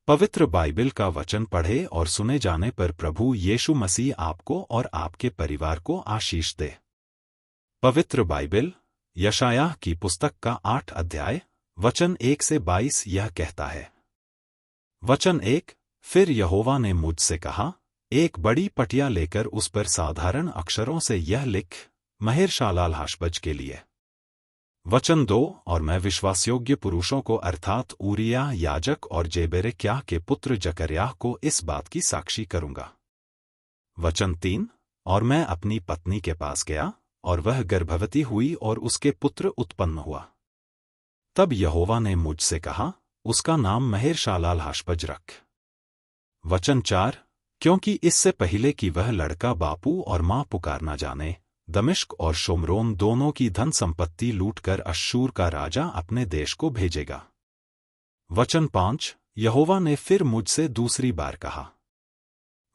पवित्र बाइबल का वचन पढ़े और सुने जाने पर प्रभु यीशु मसीह आपको और आपके परिवार को आशीष दे। पवित्र बाइबल यशायाह की पुस्तक का 8 अध्याय वचन 1 से 22 यह कहता है। वचन 1। फिर यहोवा ने मुझसे कहा, एक बड़ी पटिया लेकर उस पर साधारण अक्षरों से यह लिख, महेर-शालाल-हाशबज के लिए। वचन 2। और मैं विश्वासयोग्य पुरुषों को अर्थात ऊरिय्याह याजक और जेबेरेक्याह के पुत्र जकर्याह को इस बात की साक्षी करूंगा। वचन 3। और मैं अपनी पत्नी के पास गया और वह गर्भवती हुई और उसके पुत्र उत्पन्न हुआ। तब यहोवा ने मुझसे कहा, उसका नाम महेर-शालाल-हाशबज रख। वचन 4। क्योंकि इससे पहले कि वह लड़का बापू और मां पुकार न जाने, दमिश्क और शोम्रोन दोनों की धन संपत्ति लूटकर अश्शूर का राजा अपने देश को भेजेगा। वचन 5। यहोवा ने फिर मुझसे दूसरी बार कहा।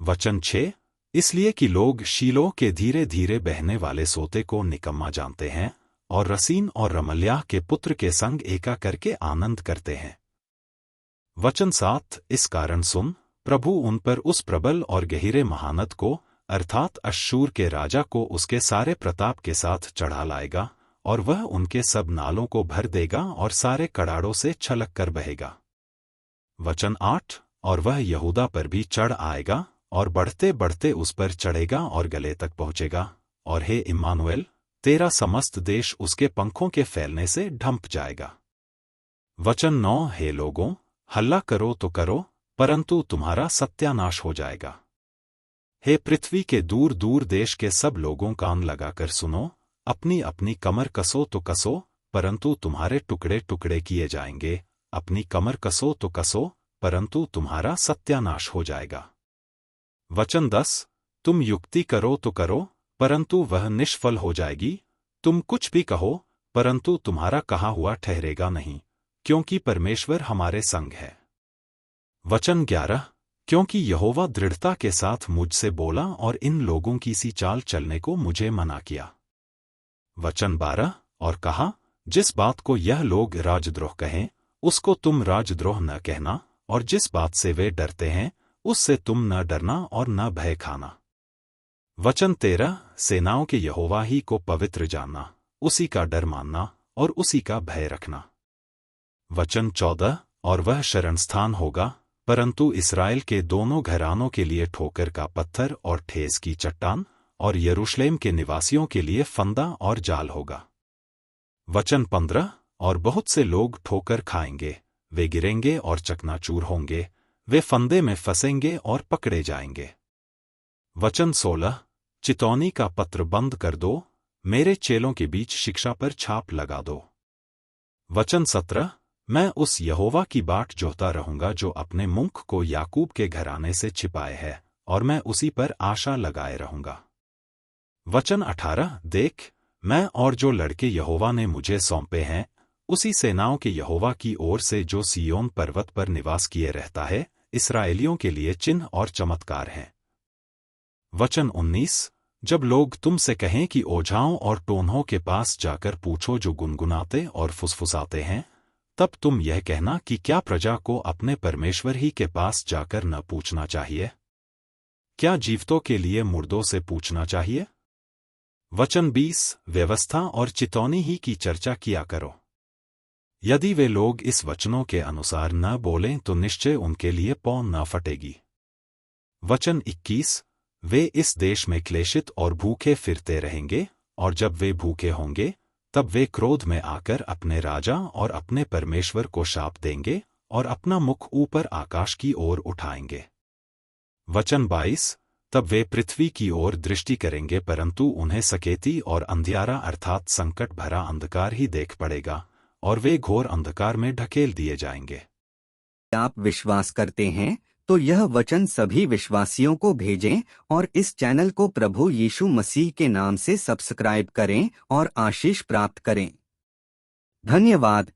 वचन 6। इसलिए कि लोग शीलोह के धीरे धीरे बहने वाले सोते को निकम्मा जानते हैं और रसीन और रमल्याह के पुत्र के संग एका करके आनंद करते हैं। वचन 7। इस कारण सुन, प्रभु उन पर उस प्रबल और गहरे महानद को अर्थात अश्शूर के राजा को उसके सारे प्रताप के साथ चढ़ा लाएगा और वह उनके सब नालों को भर देगा और सारे कड़ाड़ों से छलक कर बहेगा। वचन 8। और वह यहूदा पर भी चढ़ आएगा और बढ़ते बढ़ते उस पर चढ़ेगा और गले तक पहुंचेगा, और हे इम्मानुएल, तेरा समस्त देश उसके पंखों के फैलने से ढंप जाएगा। वचन 9। हे लोगों, हल्ला करो तो करो, परंतु तुम्हारा सत्यानाश हो जाएगा। हे पृथ्वी के दूर दूर देश के सब लोगों, कान लगाकर सुनो, अपनी अपनी कमर कसो तो कसो, परंतु तुम्हारे टुकड़े टुकड़े किए जाएंगे, अपनी कमर कसो तो कसो, परंतु तुम्हारा सत्यानाश हो जाएगा। वचन 10। तुम युक्ति करो तो करो, परंतु वह निष्फल हो जाएगी, तुम कुछ भी कहो, परंतु तुम्हारा कहा हुआ ठहरेगा नहीं, क्योंकि परमेश्वर हमारे संग है। वचन 11। क्योंकि यहोवा दृढ़ता के साथ मुझसे बोला और इन लोगों की सी चाल चलने को मुझे मना किया। वचन 12। और कहा, जिस बात को यह लोग राजद्रोह कहें, उसको तुम राजद्रोह न कहना, और जिस बात से वे डरते हैं, उससे तुम न डरना और न भय खाना। वचन 13। सेनाओं के यहोवा ही को पवित्र जानना, उसी का डर मानना और उसी का भय रखना। वचन 14। और वह शरणस्थान होगा, परंतु इस्राएल के दोनों घरानों के लिए ठोकर का पत्थर और ठेस की चट्टान, और यरूशलेम के निवासियों के लिए फंदा और जाल होगा। वचन 15। और बहुत से लोग ठोकर खाएंगे, वे गिरेंगे और चकनाचूर होंगे, वे फंदे में फंसेंगे और पकड़े जाएंगे। वचन 16। चितौनी का पत्र बंद कर दो, मेरे चेलों के बीच शिक्षा पर छाप लगा दो। वचन 17। मैं उस यहोवा की बाट जोहता रहूंगा जो अपने मुख को याकूब के घराने से छिपाए है, और मैं उसी पर आशा लगाए रहूंगा। वचन 18। देख, मैं और जो लड़के यहोवा ने मुझे सौंपे हैं, उसी सेनाओं के यहोवा की ओर से जो सिय्योन पर्वत पर निवास किए रहता है, इस्राएलियों के लिए चिन्ह और चमत्कार हैं। वचन 19। जब लोग तुमसे कहें कि ओझाओं और टोन्हों के पास जाकर पूछो जो गुनगुनाते और फुसफुसाते हैं, तब तुम यह कहना कि क्या प्रजा को अपने परमेश्वर ही के पास जाकर न पूछना चाहिए? क्या जीवितों के लिए मुर्दों से पूछना चाहिए? वचन 20। व्यवस्था और चितौनी ही की चर्चा किया करो। यदि वे लोग इस वचनों के अनुसार न बोलें तो निश्चय उनके लिए पौ न फटेगी। वचन 21। वे इस देश में क्लेशित और भूखे फिरते रहेंगे, और जब वे भूखे होंगे, तब वे क्रोध में आकर अपने राजा और अपने परमेश्वर को शाप देंगे और अपना मुख ऊपर आकाश की ओर उठाएंगे। वचन 22। तब वे पृथ्वी की ओर दृष्टि करेंगे, परंतु उन्हें सकेती और अंधियारा अर्थात संकट भरा अंधकार ही देख पड़ेगा, और वे घोर अंधकार में ढकेल दिए जाएंगे। आप विश्वास करते हैं तो यह वचन सभी विश्वासियों को भेजें और इस चैनल को प्रभु यीशु मसीह के नाम से सब्सक्राइब करें और आशीष प्राप्त करें। धन्यवाद।